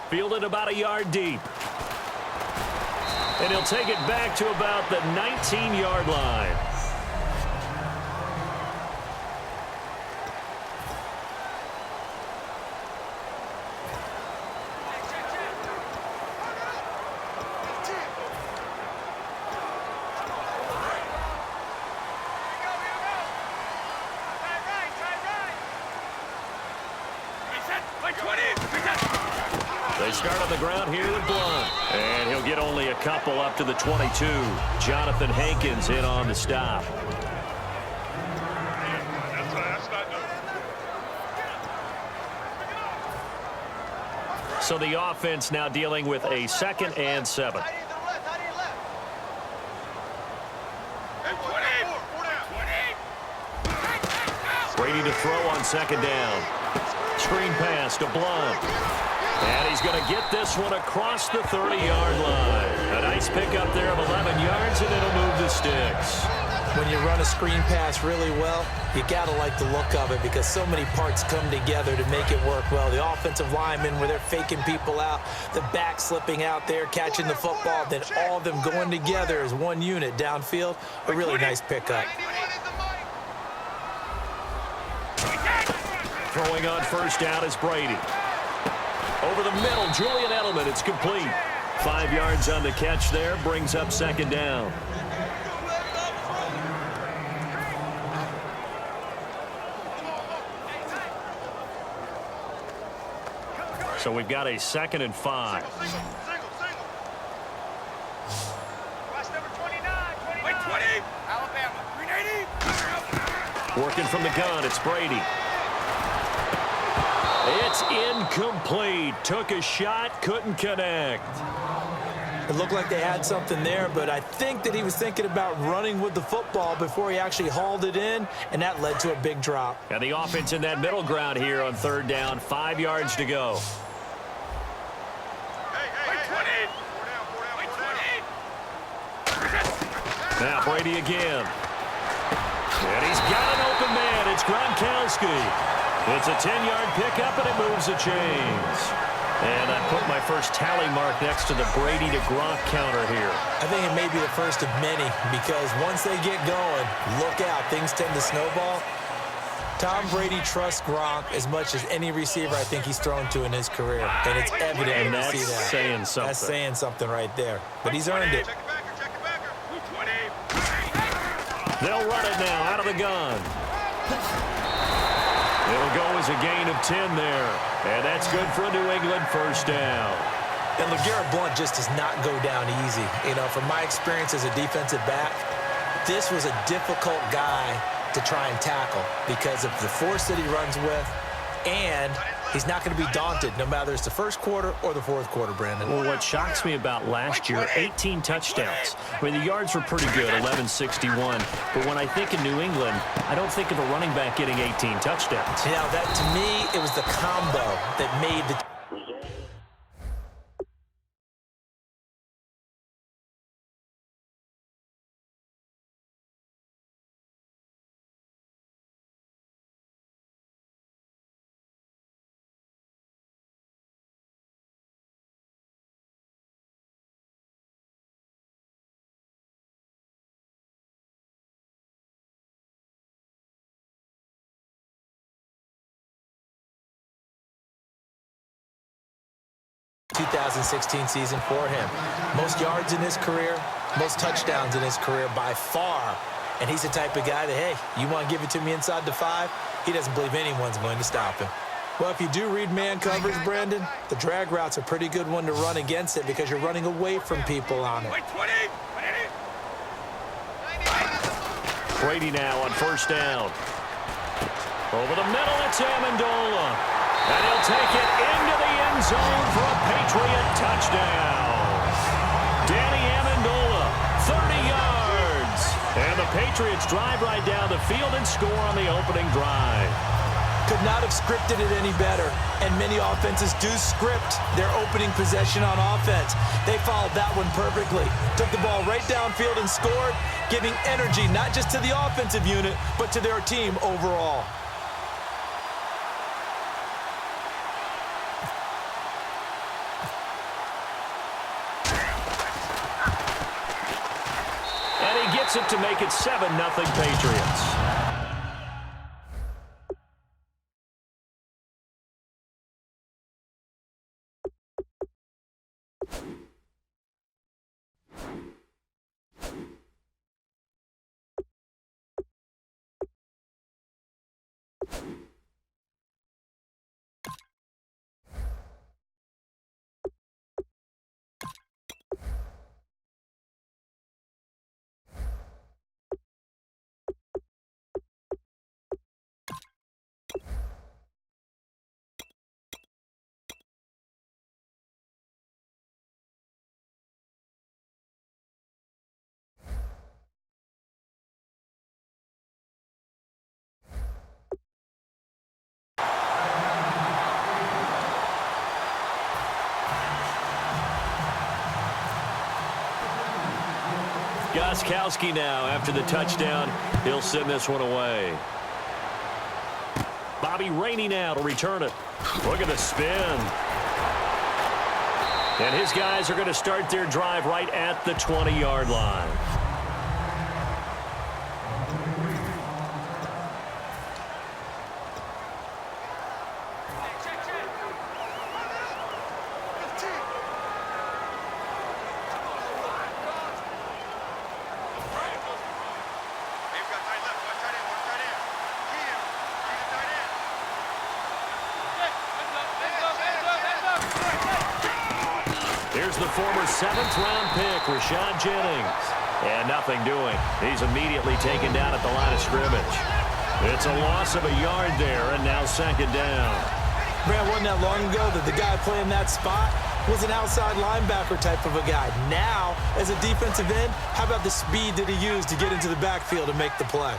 Fielded about a yard deep. And he'll take it back to about the 19-yard line. They start on the ground here with Blunt. And he'll get only a couple up to the 22. Jonathan Hankins in on the stop. So the offense now dealing with a 2nd and 7. Brady to throw on 2nd down. Screen pass to Blunt. And he's going to get this one across the 30-yard line. A nice pickup there of 11 yards, and it'll move the sticks. When you run a screen pass really well, you got to like the look of it because so many parts come together to make it work well. The offensive linemen, where they're faking people out, the back slipping out there, catching the football, then all of them going together as one unit downfield. A really nice pickup. Throwing on 1st down is Brady. Over the middle, Julian Edelman. It's complete. 5 yards on the catch there. Brings up 2nd down. So we've got a 2nd and 5. Working from the gun, it's Brady. It's incomplete. Took a shot, couldn't connect. It looked like they had something there, but I think that he was thinking about running with the football before he actually hauled it in, and that led to a big drop. And the offense in that middle ground here on 3rd down, 5 yards to go. Now Brady again. And he's got an open man. It's Gronkowski. It's a 10-yard pickup, and it moves the chains. And I put my first tally mark next to the Brady to Gronk counter here. I think it may be the first of many because once they get going, look out. Things tend to snowball. Tom Brady trusts Gronk as much as any receiver I think he's thrown to in his career. And it's evident to see that. Saying something. That's saying something right there. But he's earned it. They'll run it now out of the gun. It'll go as a gain of 10 there. And that's good for a New England 1st down. And LeGarrette Blount just does not go down easy. You know, from my experience as a defensive back, this was a difficult guy to try and tackle because of the force that he runs with, and he's not going to be daunted no matter it's the 1st quarter or the 4th quarter, Brandon. Well, what shocks me about last year, 18 touchdowns. I mean, the yards were pretty good, 1161. But when I think of New England, I don't think of a running back getting 18 touchdowns. Now, that to me, it was the combo that made the ...2016 season for him. Most yards in his career, most touchdowns in his career by far. And he's the type of guy that, hey, you want to give it to me inside the 5? He doesn't believe anyone's going to stop him. Well, if you do read man coverage, Brandon, the drag route's a pretty good one to run against it because you're running away from people on it. Brady now on 1st down. Over the middle, it's Amendola. And he'll take it into the end zone for a Patriot touchdown. Danny Amendola, 30 yards. And the Patriots drive right down the field and score on the opening drive. Could not have scripted it any better. And many offenses do script their opening possession on offense. They followed that one perfectly. Took the ball right downfield and scored, giving energy not just to the offensive unit, but to their team overall. converts it to make it 7-0 Patriots. Gostkowski now after the touchdown. He'll send this one away. Bobby Rainey now to return it. Look at the spin. And his guys are going to start their drive right at the 20-yard line. Here's the former 7th-round pick, Rashad Jennings. And nothing doing. He's immediately taken down at the line of scrimmage. It's a loss of a yard there, and now 2nd down. Man, wasn't that long ago that the guy playing that spot was an outside linebacker type of a guy. Now, as a defensive end, how about the speed that he used to get into the backfield and make the play?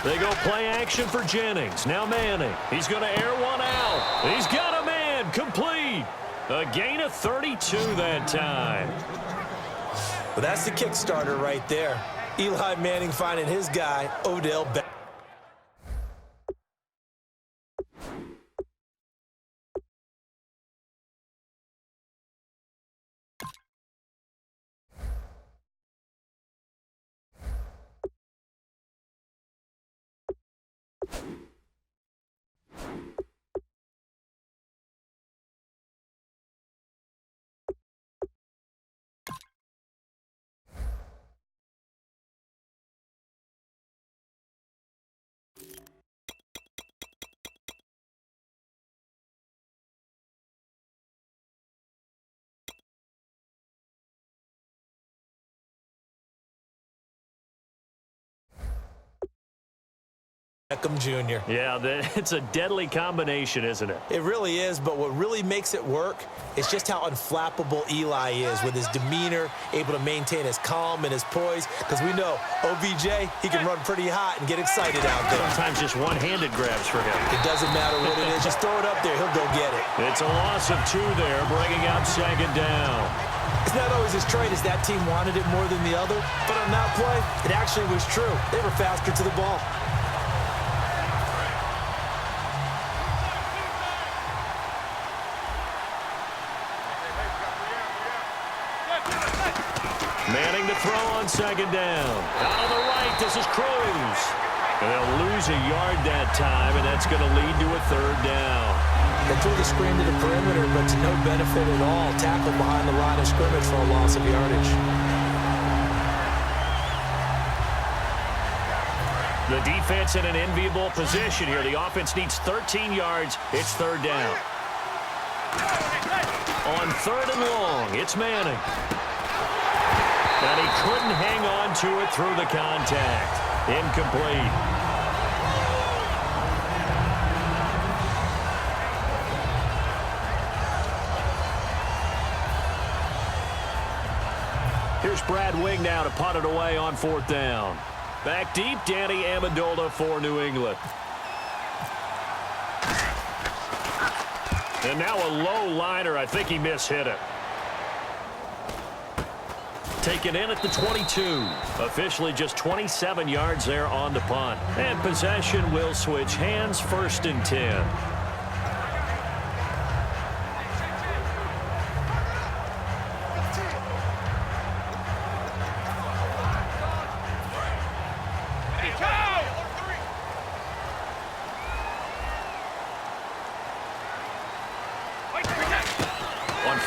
They go play action for Jennings. Now Manning. He's going to air one out. He's got a man. Complete. A gain of 32 that time. Well, that's the kickstarter right there. Eli Manning finding his guy, Odell Beckham. Beckham Jr. Yeah, it's a deadly combination, isn't it? It really is, but what really makes it work is just how unflappable Eli is with his demeanor, able to maintain his calm and his poise, because we know OBJ, he can run pretty hot and get excited out there. Sometimes just one-handed grabs for him. It doesn't matter what it is. Just throw it up there. He'll go get it. It's a loss of 2 there, bringing up 2nd down. It's not always as straight as that team wanted it more than the other, but on that play, it actually was true. They were faster to the ball. Manning to throw on 2nd down. Out on the right, this is Cruz. And they'll lose a yard that time, and that's going to lead to a 3rd down. They threw the screen to the perimeter, but to no benefit at all. Tackled behind the line of scrimmage for a loss of yardage. The defense in an enviable position here. The offense needs 13 yards. It's 3rd down. On 3rd and long, it's Manning. And he couldn't hang on to it through the contact. Incomplete. Here's Brad Wing now to punt it away on 4th down. Back deep, Danny Amendola for New England. And now a low liner. I think he mishit it. Taken in at the 22. Officially just 27 yards there on the punt. And possession will switch hands, 1st and 10.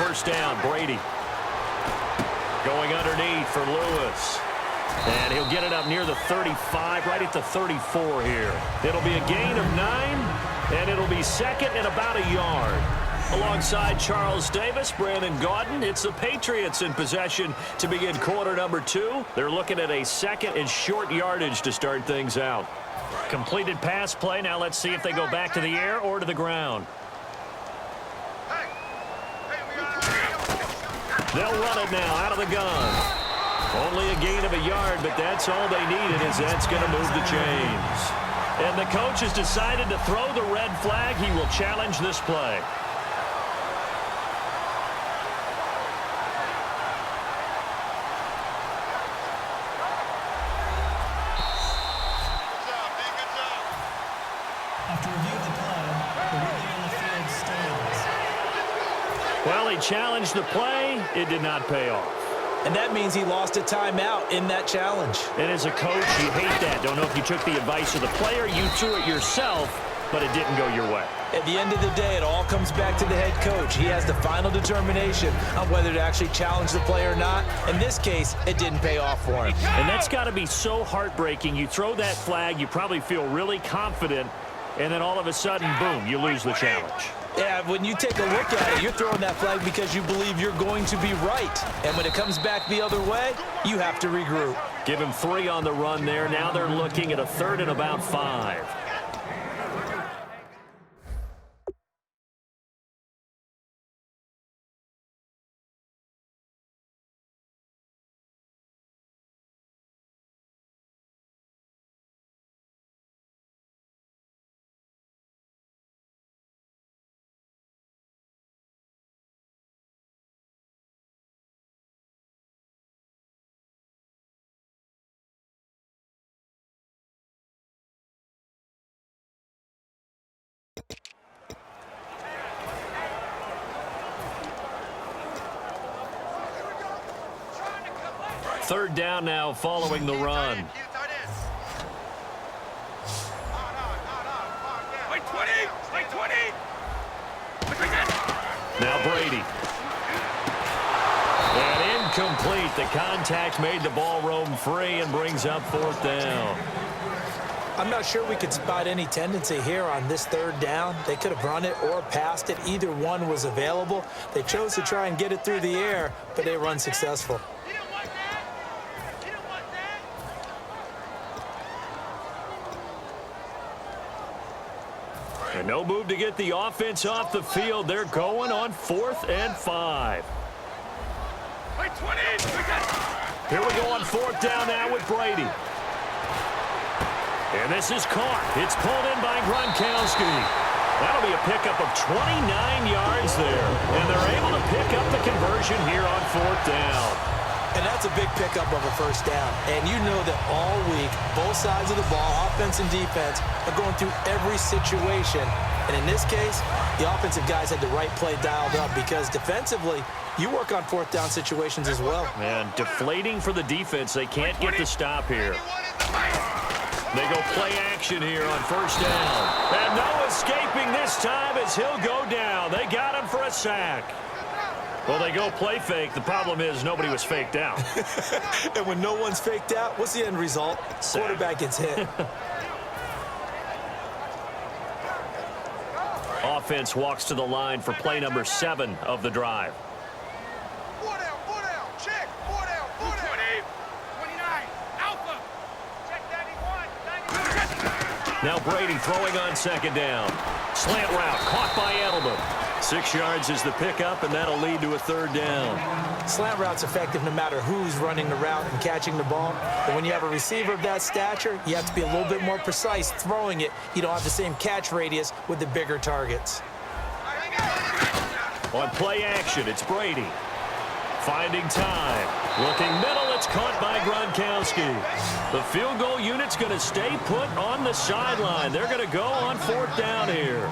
first down. Brady going underneath for Lewis. And he'll get it up near the 35, right at the 34 here. It'll be a gain of 9, and it'll be second and about a yard. Alongside Charles Davis, Brandon Gaudin, it's the Patriots in possession to begin quarter number 2. They're looking at a second and short yardage to start things out. Completed pass play. Now let's see if they go back to the air or to the ground. They'll run it now out of the gun. Only a gain of a yard, but that's all they needed, as that's going to move the chains. And the coach has decided to throw the red flag. He will challenge this play. After review of the play, the relay on the field stands. Well, he challenged the play. It did not pay off. And that means he lost a timeout in that challenge. And as a coach, you hate that. Don't know if you took the advice of the player. You threw it yourself, but it didn't go your way. At the end of the day, it all comes back to the head coach. He has the final determination on whether to actually challenge the play or not. In this case, it didn't pay off for him. And that's got to be so heartbreaking. You throw that flag, you probably feel really confident, and then all of a sudden, boom, you lose the challenge. Yeah, when you take a look at it, you're throwing that flag because you believe you're going to be right. And when it comes back the other way, you have to regroup. Give him 3 on the run there. Now they're looking at a third and about 5. Third down now following the run. Now Brady. And incomplete. The contact made the ball roam free and brings up fourth down. I'm not sure we could spot any tendency here on this third down. They could have run it or passed it. Either one was available. They chose to try and get it through the air, but they were unsuccessful. And no move to get the offense off the field. They're going on 4th and 5. Here we go on 4th down now with Brady. And this is caught. It's pulled in by Gronkowski. That'll be a pickup of 29 yards there. And they're able to pick up the conversion here on 4th down. And that's a big pickup of a first down. And you know that all week, both sides of the ball, offense and defense, are going through every situation. And in this case, the offensive guys had the right play dialed up because defensively, you work on 4th down situations as well. Man, deflating for the defense. They can't get the stop here. They go play action here on first down. And no escaping this time as he'll go down. They got him for a sack. Well, they go play fake. The problem is nobody was faked out. And when no one's faked out, what's the end result? Sack. Quarterback gets hit. Offense walks to the line for play number 7 of the drive. Now Brady throwing on second down. Slant route caught by Edelman. 6 yards is the pickup, and that'll lead to a third down. Slant route's effective no matter who's running the route and catching the ball. But when you have a receiver of that stature, you have to be a little bit more precise throwing it. You don't have the same catch radius with the bigger targets. On play action, it's Brady. Finding time. Looking middle, it's caught by Gronkowski. The field goal unit's going to stay put on the sideline. They're going to go on 4th down here.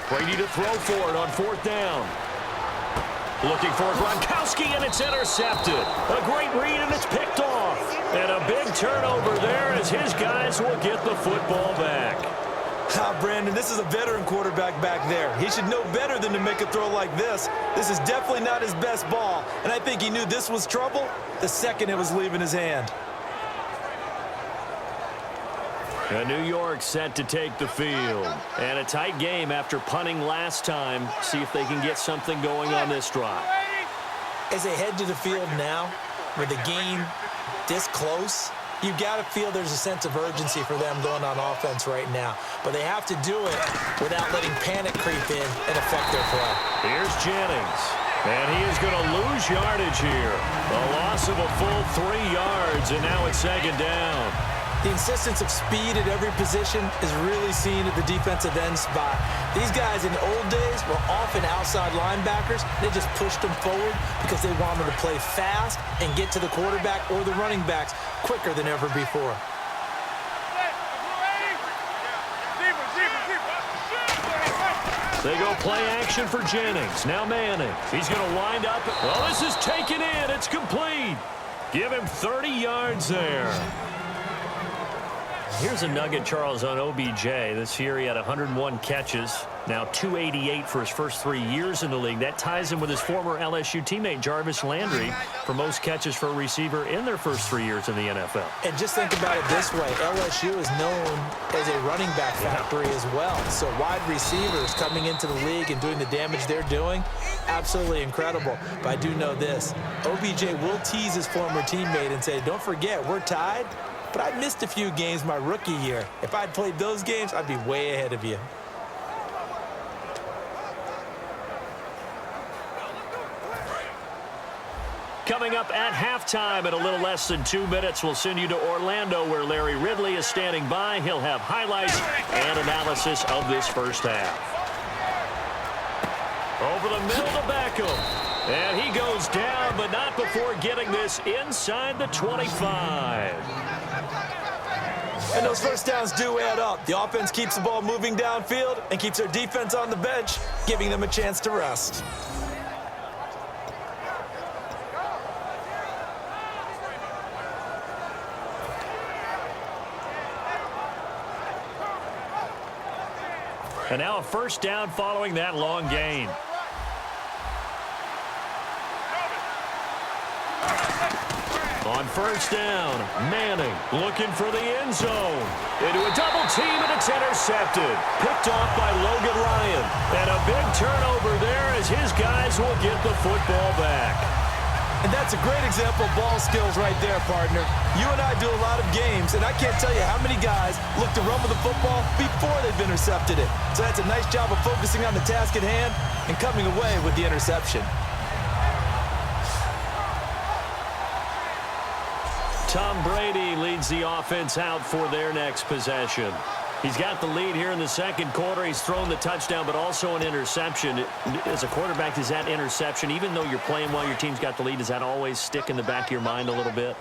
Brady to throw for it on 4th down. Looking for Gronkowski, and it's intercepted. A great read, and it's picked off. And a big turnover there as his guys will get the football back. Brandon, this is a veteran quarterback back there. He should know better than to make a throw like this. This is definitely not his best ball, and I think he knew this was trouble the second it was leaving his hand. New York set to take the field. And a tight game after punting last time. See if they can get something going on this drive. As they head to the field now, with the game this close, you've got to feel there's a sense of urgency for them going on offense right now. But they have to do it without letting panic creep in and affect their play. Here's Jennings. And he is going to lose yardage here. A loss of a full 3 yards, and now it's second down. The insistence of speed at every position is really seen at the defensive end spot. These guys in the old days were often outside linebackers. They just pushed them forward because they wanted to play fast and get to the quarterback or the running backs quicker than ever before. They go play action for Jennings. Now Manning. He's going to wind up. Well, this is taken in. It's complete. Give him 30 yards there. Here's a nugget, Charles, on OBJ. This year he had 101 catches, now 288 for his first 3 years in the league. That ties him with his former LSU teammate Jarvis Landry for most catches for a receiver in their first 3 years in the NFL. And just think about it this way. LSU is known as a running back factory as well. So wide receivers coming into the league and doing the damage they're doing, absolutely incredible. But I do know this. OBJ will tease his former teammate and say, don't forget, we're tied. But I missed a few games my rookie year. If I'd played those games, I'd be way ahead of you. Coming up at halftime in a little less than 2 minutes, we'll send you to Orlando where Larry Ridley is standing by. He'll have highlights and analysis of this first half. Over the middle to Beckham. And he goes down, but not before getting this inside the 25. And those first downs do add up. The offense keeps the ball moving downfield and keeps their defense on the bench, giving them a chance to rest. And now a first down following that long gain. On first down, Manning looking for the end zone. Into a double team, and it's intercepted. Picked off by Logan Ryan. And a big turnover there as his guys will get the football back. And that's a great example of ball skills right there, partner. You and I do a lot of games, and I can't tell you how many guys look to run with the football before they've intercepted it. So that's a nice job of focusing on the task at hand and coming away with the interception. Tom Brady leads the offense out for their next possession. He's got the lead here in the second quarter. He's thrown the touchdown, but also an interception. As a quarterback, does that interception, even though you're playing while your team's got the lead, does that always stick in the back of your mind a little bit?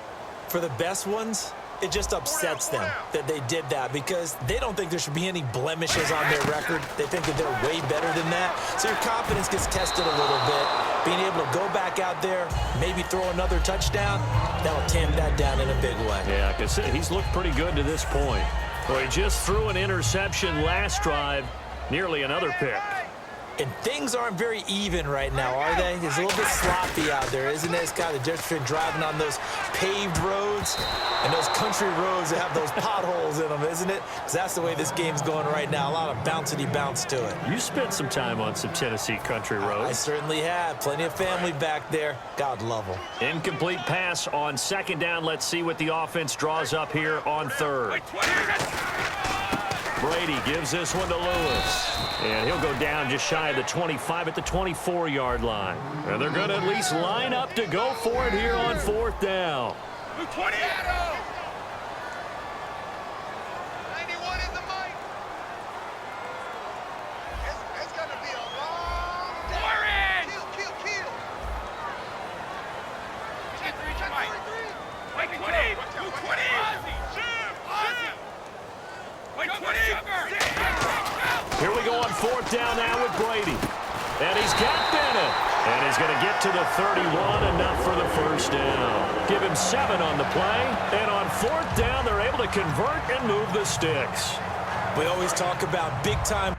For the best ones, it just upsets them that they did that because they don't think there should be any blemishes on their record. They think that they're way better than that. So your confidence gets tested a little bit. Being able to go back out there, maybe throw another touchdown, that'll tamp that down in a big way. Yeah, because he's looked pretty good to this point. Well, he just threw an interception last drive, nearly another pick. And things aren't very even right now, are they? It's a little bit sloppy out there, isn't it? It's kind of difference between driving on those paved roads and those country roads that have those potholes in them, isn't it? Because that's the way this game's going right now. A lot of bouncy bounce to it. You spent some time on some Tennessee country roads. I certainly have. Plenty of family back there. God love them. Incomplete pass on second down. Let's see what the offense draws up here on third. Brady gives this one to Lewis. And he'll go down just shy of the 25 at the 24-yard line. And they're going to at least line up to go for it here on fourth down. 20. 91 is the mic. It's going to be a long day. Kill. Reach your mic. Wait, 20. 20. Wait, 20. Here we go on fourth down now with Brady. And he's got Bennett. And he's going to get to the 31, enough for the first down. Give him 7 on the play. And on fourth down, they're able to convert and move the sticks. We always talk about big-time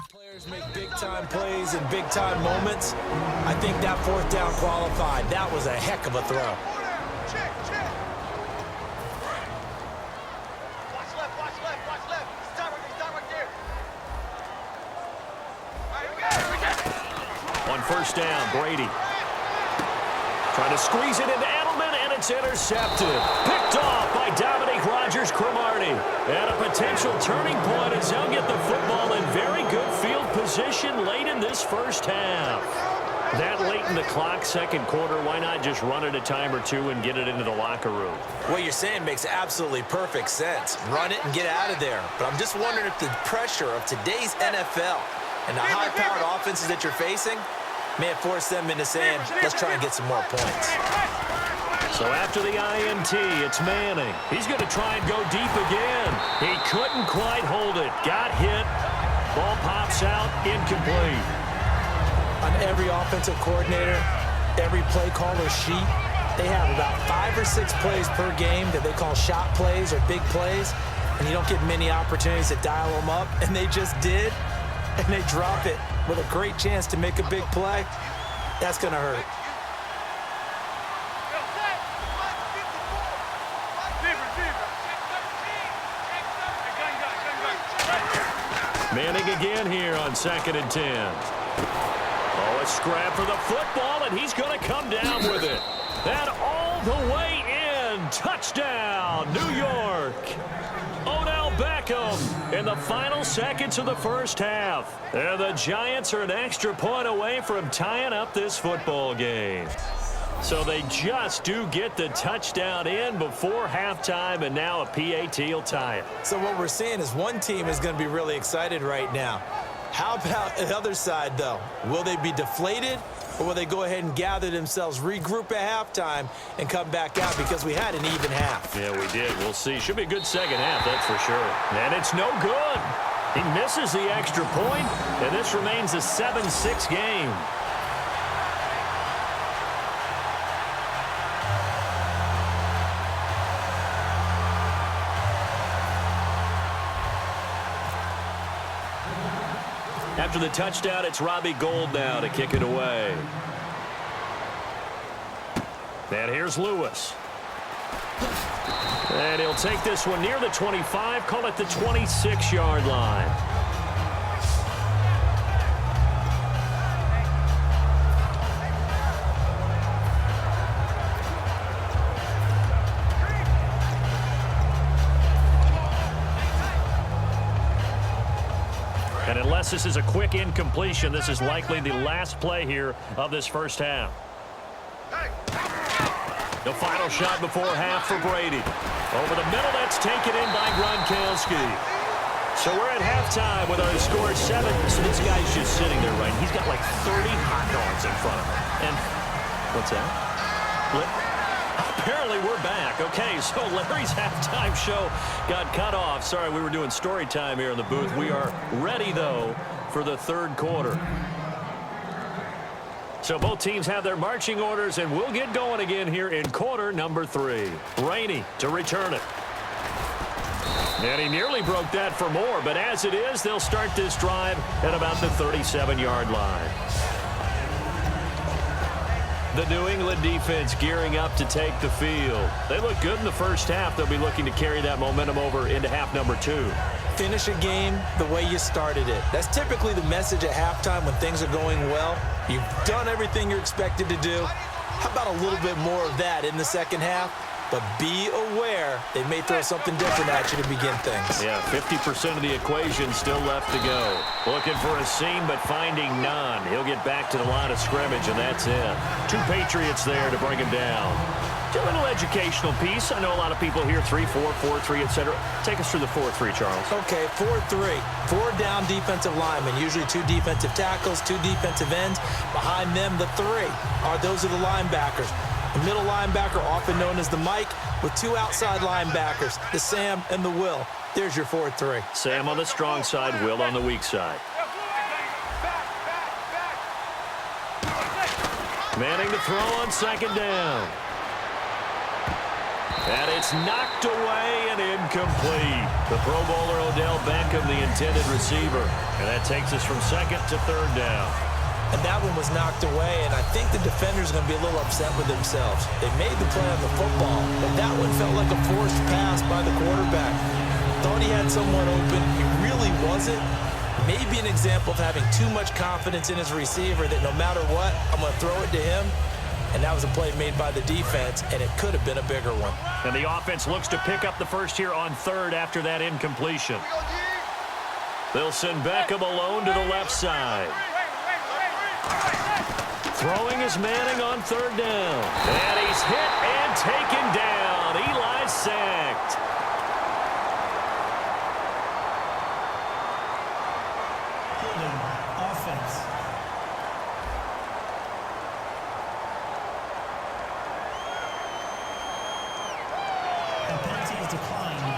players make big-time plays in big-time moments. I think that fourth down qualified. That was a heck of a throw. Check, check. Watch left, watch left, watch left. Stop right there. All right, here we go. On first down, Brady. Trying to squeeze it into Edelman, and it's intercepted. Picked off by Dominique Rodgers-Cromartie. And a potential turning point as they'll get the football in very good field position late in this first half. That late in the clock, second quarter, why not just run it a time or two and get it into the locker room? What you're saying makes absolutely perfect sense. Run it and get out of there. But I'm just wondering if the pressure of today's NFL and the high-powered offenses that you're facing may have forced them into saying, let's try and get some more points. So after the INT, it's Manning. He's going to try and go deep again. He couldn't quite hold it. Got hit. Ball pops out, incomplete. On every offensive coordinator, every play caller sheet, they have about 5 or 6 plays per game that they call shot plays or big plays, and you don't get many opportunities to dial them up, and they just did, and they drop it with a great chance to make a big play. That's going to hurt. Manning again here on 2nd and 10. Oh, a scrap for the football, and he's going to come down with it. And all the way in. Touchdown, New York. Odell Beckham in the final seconds of the first half. And the Giants are an extra point away from tying up this football game. So they just do get the touchdown in before halftime, and now a PAT will tie it. So what we're seeing is one team is going to be really excited right now. How about the other side, though? Will they be deflated, or will they go ahead and gather themselves, regroup at halftime, and come back out because we had an even half? Yeah, we did. We'll see. Should be a good second half, that's for sure. And it's no good. He misses the extra point, and this remains a 7-6 game. After the touchdown, it's Robbie Gould now to kick it away. And here's Lewis. And he'll take this one near the 25, call it the 26-yard line. And unless this is a quick incompletion, this is likely the last play here of this first half. The final shot before half for Brady. Over the middle, that's taken in by Gronkowski. So we're at halftime with our score 7. So this guy's just sitting there, right? He's got like 30 hot dogs in front of him. And what's that? Apparently we're back. Okay, so Larry's halftime show got cut off. Sorry, we were doing story time here in the booth. We are ready, though, for the third quarter. So both teams have their marching orders, and we'll get going again here in quarter number 3. Rainey to return it. And he nearly broke that for more, but as it is, they'll start this drive at about the 37-yard line. The New England defense gearing up to take the field. They look good in the first half. They'll be looking to carry that momentum over into half number 2. Finish a game the way you started it. That's typically the message at halftime when things are going well. You've done everything you're expected to do. How about a little bit more of that in the second half? But be aware they may throw something different at you to begin things. Yeah, 50% of the equation still left to go. Looking for a seam, but finding none. He'll get back to the line of scrimmage, and that's it. 2 Patriots there to bring him down. A little educational piece. I know a lot of people here, 3-4, 4-3, etc. Take us through the 4-3, Charles. Okay, 4-3. 4 down defensive linemen, usually 2 defensive tackles, 2 defensive ends. Behind them, the 3 those are the linebackers. The middle linebacker, often known as the Mike, with 2 outside linebackers, the Sam and the Will. There's your 4-3. Sam on the strong side, Will on the weak side. Manning to throw on second down. And it's knocked away and incomplete. The Pro Bowler Odell Beckham, the intended receiver. And that takes us from second to third down. And that one was knocked away, and I think the defenders are going to be a little upset with themselves. They made the play on the football, but that one felt like a forced pass by the quarterback. Thought he had someone open. He really wasn't. Maybe an example of having too much confidence in his receiver that no matter what, I'm going to throw it to him. And that was a play made by the defense, and it could have been a bigger one. And the offense looks to pick up the first here on third after that incompletion. They'll send Beckham alone to the left side. Throwing is Manning on third down. And he's hit and taken down. Eli sacked. Holding. Offense. The penalty is declined.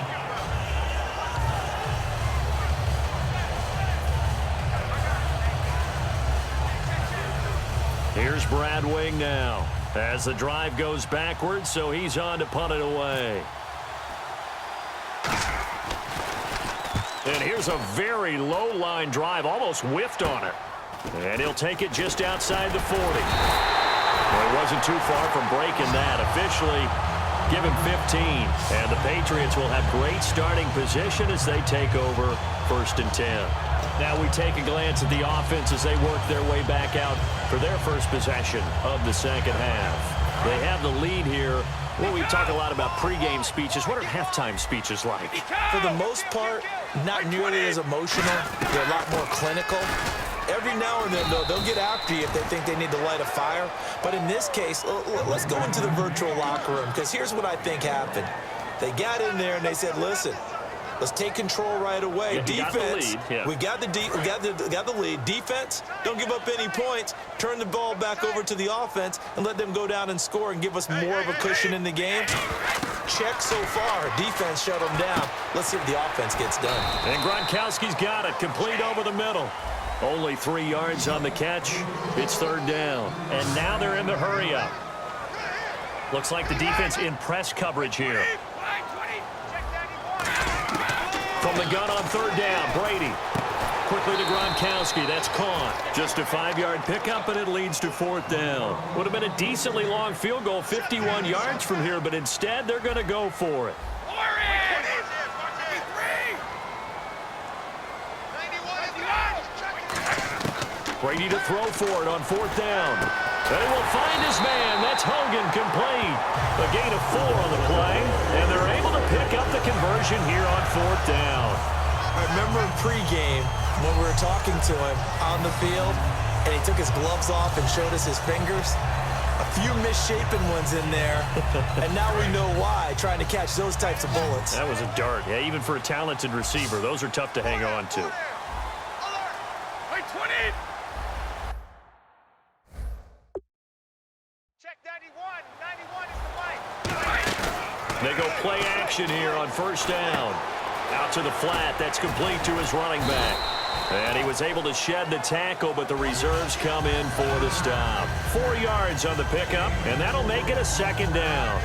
Here's Brad Wing now as the drive goes backwards, so he's on to punt it away. And here's a very low-line drive, almost whiffed on it. And he'll take it just outside the 40. Well, he wasn't too far from breaking that. Officially, give him 15. And the Patriots will have great starting position as they take over 1st and 10. Now we take a glance at the offense as they work their way back out for their first possession of the second half. They have the lead here. Well, we talk a lot about pregame speeches. What are halftime speeches like? For the most part, not nearly as emotional. They're a lot more clinical. Every now and then, though, they'll get after you if they think they need to light a fire. But in this case, let's go into the virtual locker room, because here's what I think happened. They got in there and they said, listen, let's take control right away. Yeah, Defense, we got the lead. Defense, don't give up any points. Turn the ball back over to the offense and let them go down and score and give us more of a cushion in the game. Check so far. Defense shut them down. Let's see if the offense gets done. And Gronkowski's got it. Complete over the middle. Only 3 yards on the catch. It's third down. And now they're in the hurry-up. Looks like the defense in press coverage here. From the gun on third down, Brady. Quickly to Gronkowski. That's caught. Just a 5-yard pickup, and it leads to fourth down. Would have been a decently long field goal, 51 yards from here, but instead they're going to go for it. Brady to throw for it on fourth down. They will find his man. That's Hogan, complete. A gain of 4 on the play, and they're able to pick up the conversion here on fourth down. I remember in pregame when we were talking to him on the field, and he took his gloves off and showed us his fingers. A few misshapen ones in there, and now we know why, trying to catch those types of bullets. That was a dart. Yeah, even for a talented receiver, those are tough to hang on to. They go play action here on first down. Out to the flat. That's complete to his running back. And he was able to shed the tackle, but the reserves come in for the stop. 4 yards on the pickup, and that'll make it a second down.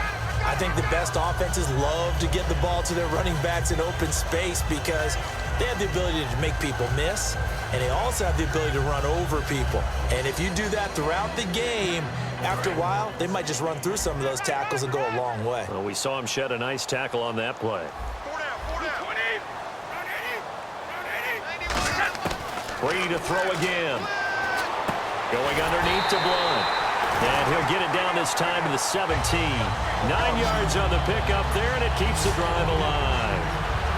I think the best offenses love to get the ball to their running backs in open space because they have the ability to make people miss, and they also have the ability to run over people. And if you do that throughout the game, after a while, they might just run through some of those tackles and go a long way. Well, we saw him shed a nice tackle on that play. Brady to throw again. Going underneath to Blunt. And he'll get it down this time to the 17. 9 yards on the pickup there, and it keeps the drive alive.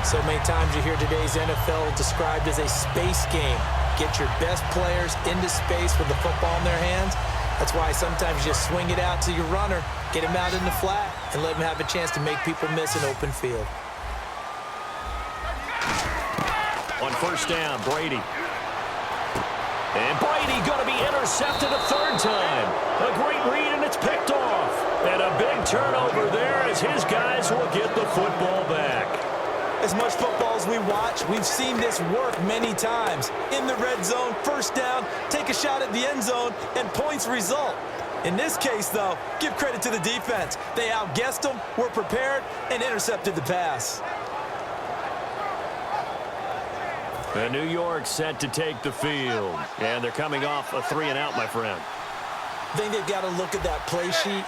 So many times you hear today's NFL described as a space game. Get your best players into space with the football in their hands. That's why sometimes you just swing it out to your runner, get him out in the flat, and let him have a chance to make people miss an open field. On first down, Brady. And Brady going to be intercepted a third time. A great read, and it's picked off. And a big turnover there as his guys will get the football back. As much football as we watch, we've seen this work many times. In the red zone, first down, take a shot at the end zone, and points result. In this case, though, give credit to the defense. They outguessed them, were prepared, and intercepted the pass. And New York set to take the field. And they're coming off a 3-and-out, my friend. I think they've got to look at that play sheet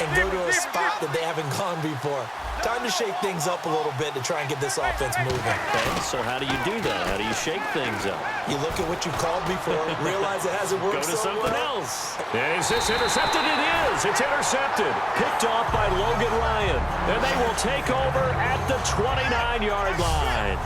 and go to a spot that they haven't gone before. Time to shake things up a little bit to try and get this offense moving. Okay, so how do you do that? How do you shake things up? You look at what you called before, realize it hasn't worked Go to so something well. else. And is this intercepted? It is. It's intercepted. Picked off by Logan Ryan. And they will take over at the 29-yard line.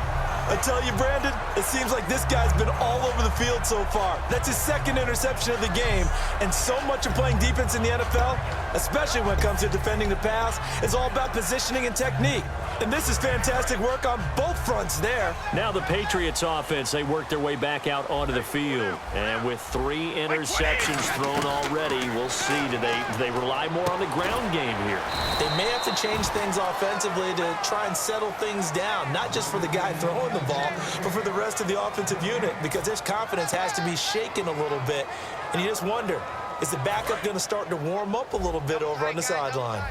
I tell you, Brandon, it seems like this guy's been all over the field so far. That's his second interception of the game. And so much of playing defense in the NFL, especially when it comes to defending the pass, is all about positioning and technique. And this is fantastic work on both fronts there. Now the Patriots offense, they work their way back out onto the field. And with 3 interceptions thrown already, we'll see. Do they rely more on the ground game here? They may have to change things offensively to try and settle things down, not just for the guy throwing the ball, but for the rest of the offensive unit, because their confidence has to be shaken a little bit. And you just wonder, is the backup going to start to warm up a little bit over on the sideline?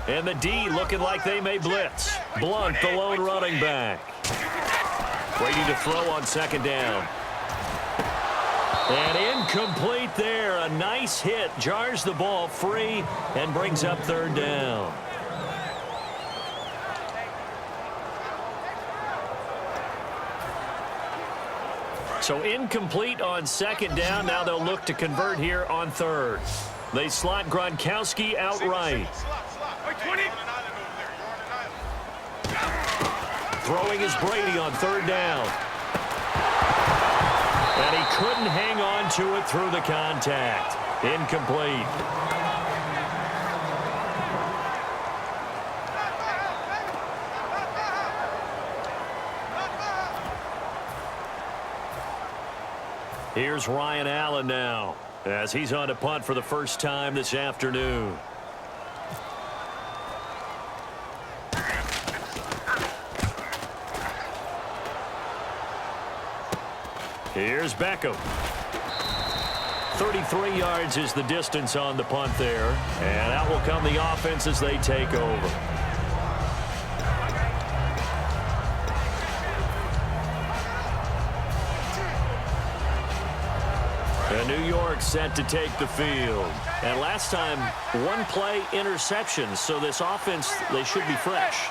And the D looking like they may blitz. Blunt, the lone running back. Waiting to throw on 2nd down. And incomplete there. A nice hit. Jars the ball free and brings up 3rd down. So incomplete on 2nd down. Now they'll look to convert here on 3rd. They slot Gronkowski outright. Throwing is Brady on 3rd down. And he couldn't hang on to it through the contact. Incomplete. Here's Ryan Allen now, as he's on to punt for the first time this afternoon. Here's Beckham. 33 yards is the distance on the punt there. And out will come the offense as they take over. And New York set to take the field. And last time, 1-play interception. So this offense, they should be fresh.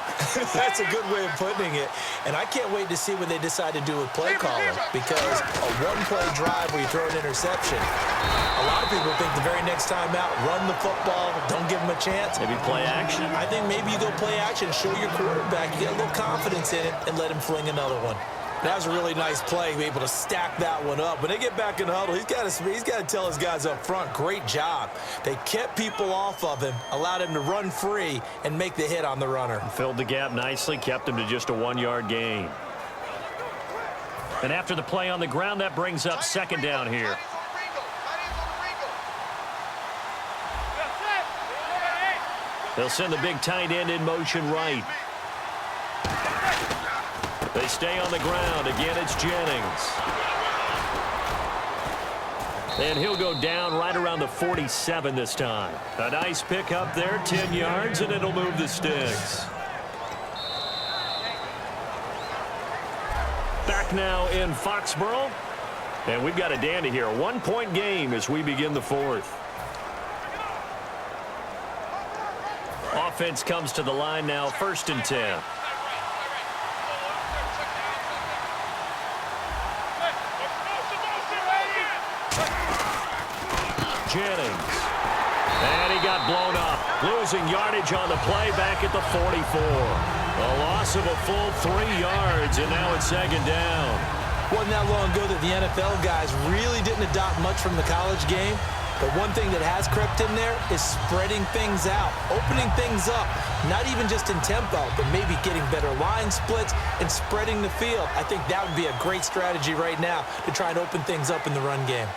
That's a good way of putting it. And I can't wait to see what they decide to do with play calling, because a 1-play drive where you throw an interception, a lot of people think the very next time out, run the football, don't give them a chance. Maybe play action? I think maybe you go play action, show your quarterback, you get a little confidence in it, and let him fling another one. That was a really nice play, be able to stack that one up. When they get back in the huddle, he's got to tell his guys up front, great job. They kept people off of him, allowed him to run free, and make the hit on the runner. Filled the gap nicely, kept him to just a 1-yard gain. And after the play on the ground, that brings up 2nd down here. They'll send the big tight end in motion right. They stay on the ground. Again, it's Jennings. And he'll go down right around the 47 this time. A nice pick up there, 10 yards, and it'll move the sticks. Back now in Foxborough. And we've got a dandy here. A 1-point game as we begin the 4th. Offense comes to the line now, 1st and 10. Jennings. And he got blown up. Losing yardage on the play back at the 44. A loss of a full 3 yards, and now it's 2nd down. Wasn't that long ago that the NFL guys really didn't adopt much from the college game. But one thing that has crept in there is spreading things out, opening things up, not even just in tempo, but maybe getting better line splits and spreading the field. I think that would be a great strategy right now to try and open things up in the run game.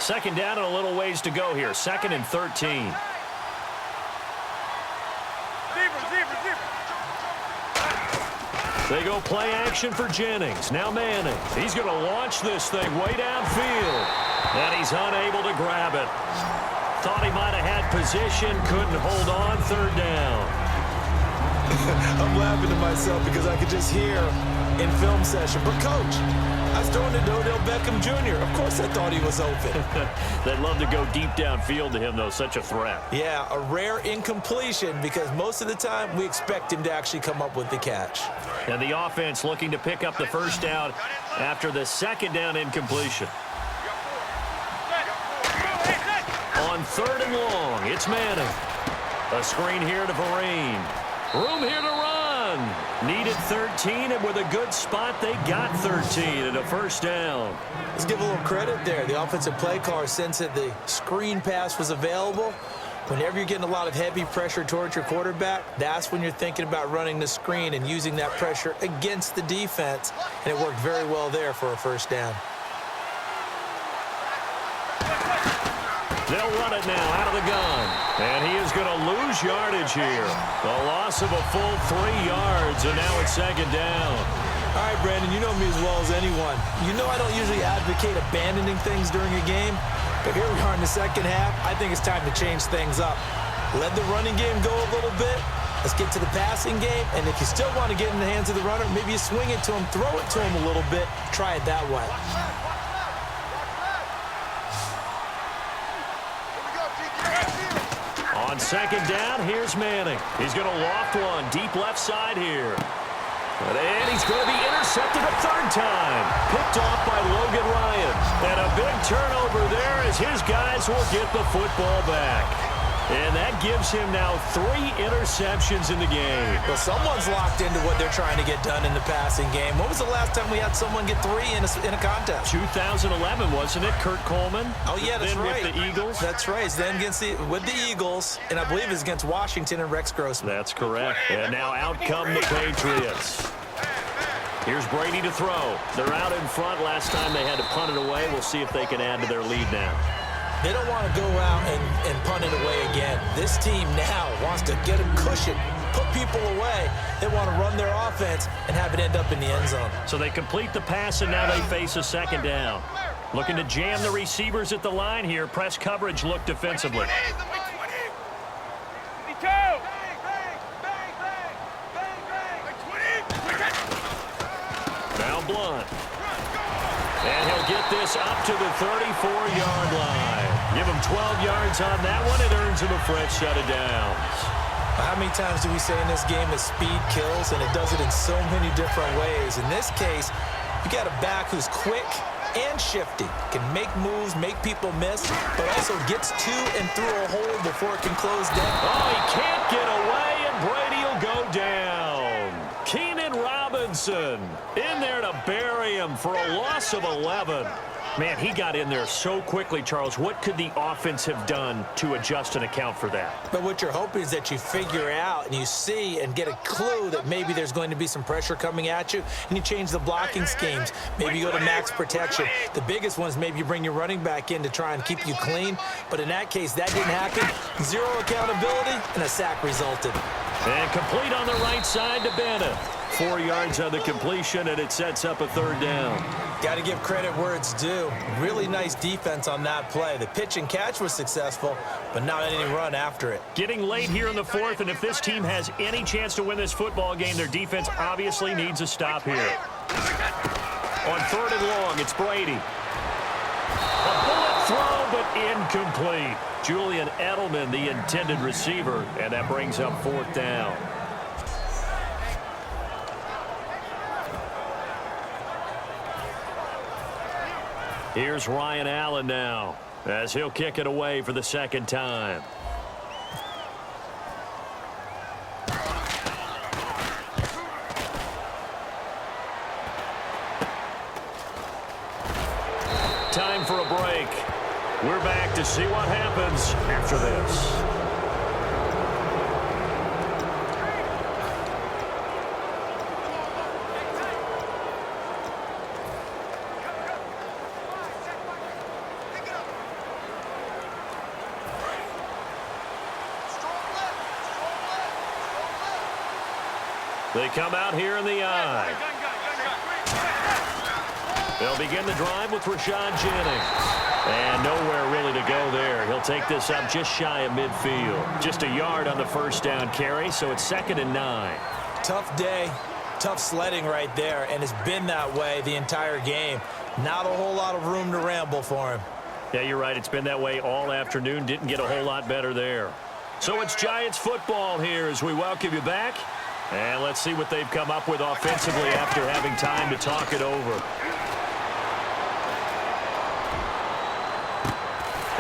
Second down and a little ways to go here. 2nd and 13. They go play action for Jennings. Now Manning. He's going to launch this thing way downfield. And he's unable to grab it. Thought he might have had position. Couldn't hold on. 3rd down. I'm laughing to myself because I could just hear in film session, but coach, I was throwing it to Odell Beckham Jr. Of course I thought he was open. They'd love to go deep downfield to him, though. Such a threat. Yeah, a rare incompletion because most of the time we expect him to actually come up with the catch. And the offense looking to pick up the 1st down after the 2nd down incompletion. On 3rd and long, it's Manning. A screen here to Vereen. Room here to run. Needed 13, and with a good spot, they got 13 and a 1st down. Let's give a little credit there. The offensive play caller sensed that the screen pass was available. Whenever you're getting a lot of heavy pressure towards your quarterback, that's when you're thinking about running the screen and using that pressure against the defense, and it worked very well there for a 1st down. They'll run it now out of the gun. And he is going to lose yardage here. A loss of a full 3 yards, and now it's 2nd down. All right, Brandon, you know me as well as anyone. You know I don't usually advocate abandoning things during a game, but here we are in the 2nd half. I think it's time to change things up. Let the running game go a little bit. Let's get to the passing game, and if you still want to get in the hands of the runner, maybe you swing it to him, throw it to him a little bit, try it that way. On 2nd down, here's Manning. He's going to loft one deep left side here. And he's going to be intercepted a 3rd time. Picked off by Logan Ryan. And a big turnover there as his guys will get the football back. And that gives him now 3 interceptions in the game. Well, someone's locked into what they're trying to get done in the passing game. When was the last time we had someone get 3 in a contest? 2011, wasn't it? Kurt Coleman. Oh, yeah, that's then right. With the Eagles. That's right. Then with the Eagles, and I believe it's against Washington and Rex Grossman. That's correct. And now out come the Patriots. Here's Brady to throw. They're out in front. Last time they had to punt it away. We'll see if they can add to their lead now. They don't want to go out and punt it away again. This team now wants to get a cushion, put people away. They want to run their offense and have it end up in the end zone. So they complete the pass, and now they face a 2nd down. Looking to jam the receivers at the line here. Press coverage look defensively. Now Blunt. And he'll get this up to the 34-yard line. Give him 12 yards on that one. It earns him a fresh set of downs. How many times do we say in this game that speed kills, and it does it in so many different ways? In this case, you got a back who's quick and shifty, can make moves, make people miss, but also gets to and through a hole before it can close down. Oh, he can't get away, and Brady will go down. Keenan Robinson in there to bury him for a loss of 11. Man, he got in there so quickly, Charles. What could the offense have done to adjust and account for that? But what you're hoping is that you figure out and you see and get a clue that maybe there's going to be some pressure coming at you, and you change the blocking schemes. Maybe you go to max protection. The biggest one is maybe you bring your running back in to try and keep you clean. But in that case, that didn't happen. 0 accountability, and a sack resulted. And complete on the right side to Bennett. 4 yards on the completion, and it sets up a 3rd down. Got to give credit where it's due. Really nice defense on that play. The pitch and catch was successful, but not any run after it. Getting late here in the 4th, and if this team has any chance to win this football game, their defense obviously needs a stop here. On 3rd and long, it's Brady. A bullet throw, but incomplete. Julian Edelman, the intended receiver, and that brings up 4th down. Here's Ryan Allen now, as he'll kick it away for the 2nd time. Time for a break. We're back to see what happens after this. They come out here in the eye. They'll begin the drive with Rashad Jennings. And nowhere really to go there. He'll take this up just shy of midfield. Just a yard on the first down carry, so it's 2nd and 9. Tough day, tough sledding right there, and it's been that way the entire game. Not a whole lot of room to ramble for him. Yeah, you're right. It's been that way all afternoon. Didn't get a whole lot better there. So it's Giants football here as we welcome you back. And let's see what they've come up with offensively after having time to talk it over.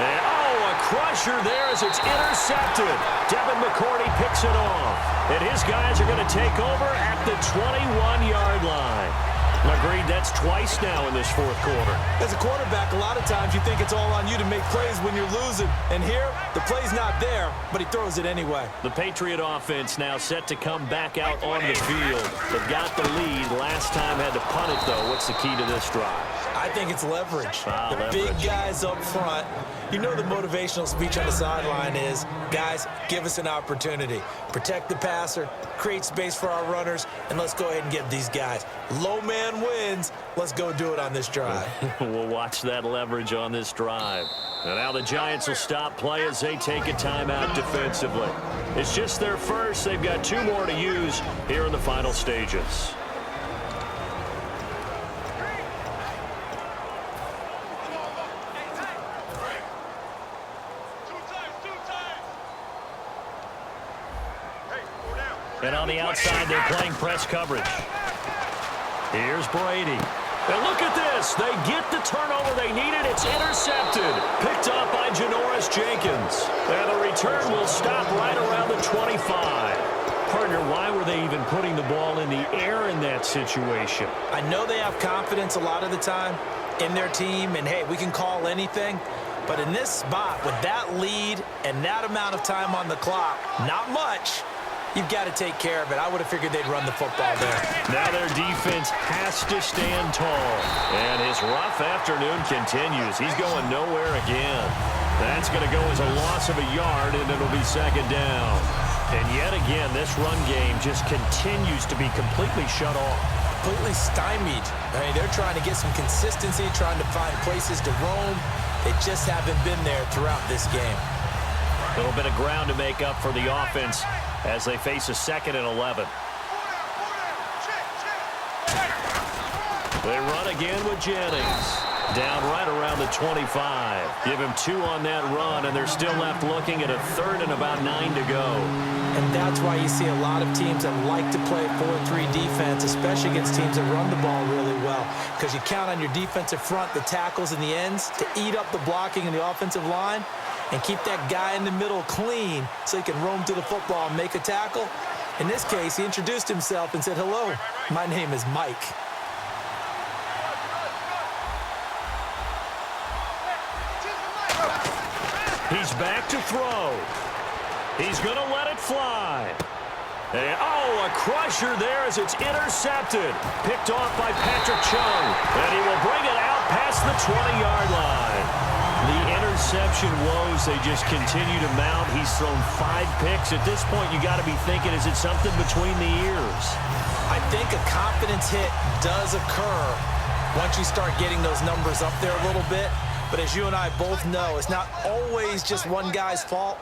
And, oh, a crusher there as it's intercepted. Devin McCourty picks it off. And his guys are going to take over at the 21-yard line. Agreed, that's twice now in this fourth quarter. As a quarterback, a lot of times you think it's all on you to make plays when you're losing. And here, the play's not there, but he throws it anyway. The Patriot offense now set to come back out on the field. They've got the lead. Last time had to punt it, though. What's the key to this drive? I think it's leverage. The Leverage. big guys up front. You know the motivational speech on the sideline is, guys, give us an opportunity. Protect the passer, create space for our runners, and let's go ahead and get these guys. Low man wins. Let's go do it on this drive. We'll watch that leverage on this drive. And now the Giants will stop play as they take a timeout defensively. It's just their first. They've got 2 more to use here in the final stages. And on the outside, they're playing press coverage. Here's Brady. And look at this. They get the turnover they needed. It's intercepted. Picked up by Janoris Jenkins. And the return will stop right around the 25. Partner, why were they even putting the ball in the air in that situation? I know they have confidence a lot of the time in their team, and, hey, we can call anything. But in this spot, with that lead and that amount of time on the clock, not much, you've got to take care of it. I would have figured they'd run the football there. Now their defense has to stand tall. And his rough afternoon continues. He's going nowhere again. That's going to go as a loss of a yard, and it'll be 2nd down. And yet again, this run game just continues to be completely shut off. Completely stymied. I mean, they're trying to get some consistency, trying to find places to roam. They just haven't been there throughout this game. A little bit of ground to make up for the offense as they face a 2nd and 11. They run again with Jennings. Down right around the 25. Give him 2 on that run, and they're still left looking at a 3rd and about 9 to go. And that's why you see a lot of teams that like to play 4-3 defense, especially against teams that run the ball really well, because you count on your defensive front, the tackles and the ends, to eat up the blocking in the offensive line and keep that guy in the middle clean so he can roam to the football and make a tackle. In this case, he introduced himself and said, "Hello, my name is Mike." He's back to throw. He's going to let it fly. And, oh, a crusher there as it's intercepted. Picked off by Patrick Chung. And he will bring it out past the 20-yard line. The interception woes, they just continue to mount. He's thrown 5 picks. At this point, you got to be thinking, is it something between the ears? I think a confidence hit does occur once you start getting those numbers up there a little bit. But as you and I both know, it's not always just one guy's fault.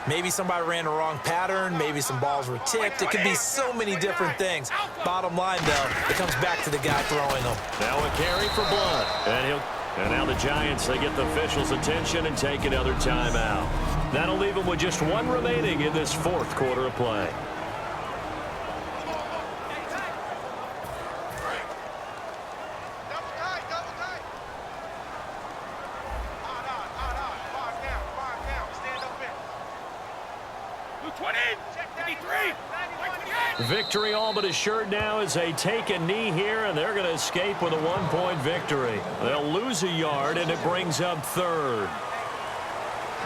Maybe somebody ran the wrong pattern. Maybe some balls were tipped. It could be so many different things. Bottom line, though, it comes back to the guy throwing them. Now a carry for Blunt. And now the Giants, they get the officials' attention and take another timeout. That'll leave them with just 1 remaining in this 4th quarter of play. Victory all but assured now as they take a knee here, and they're going to escape with a 1-point victory. They'll lose a yard, and it brings up 3rd.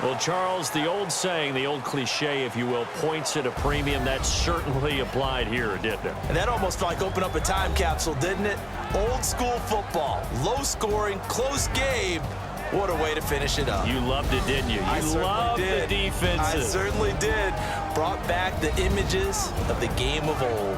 Well, Charles, the old saying, the old cliche, if you will, points at a premium, that certainly applied here, didn't it? And that almost felt like open up a time capsule, didn't it? Old school football, low scoring, close game. What a way to finish it up. You loved it, didn't you? You loved the defenses. I certainly did. Brought back the images of the game of old.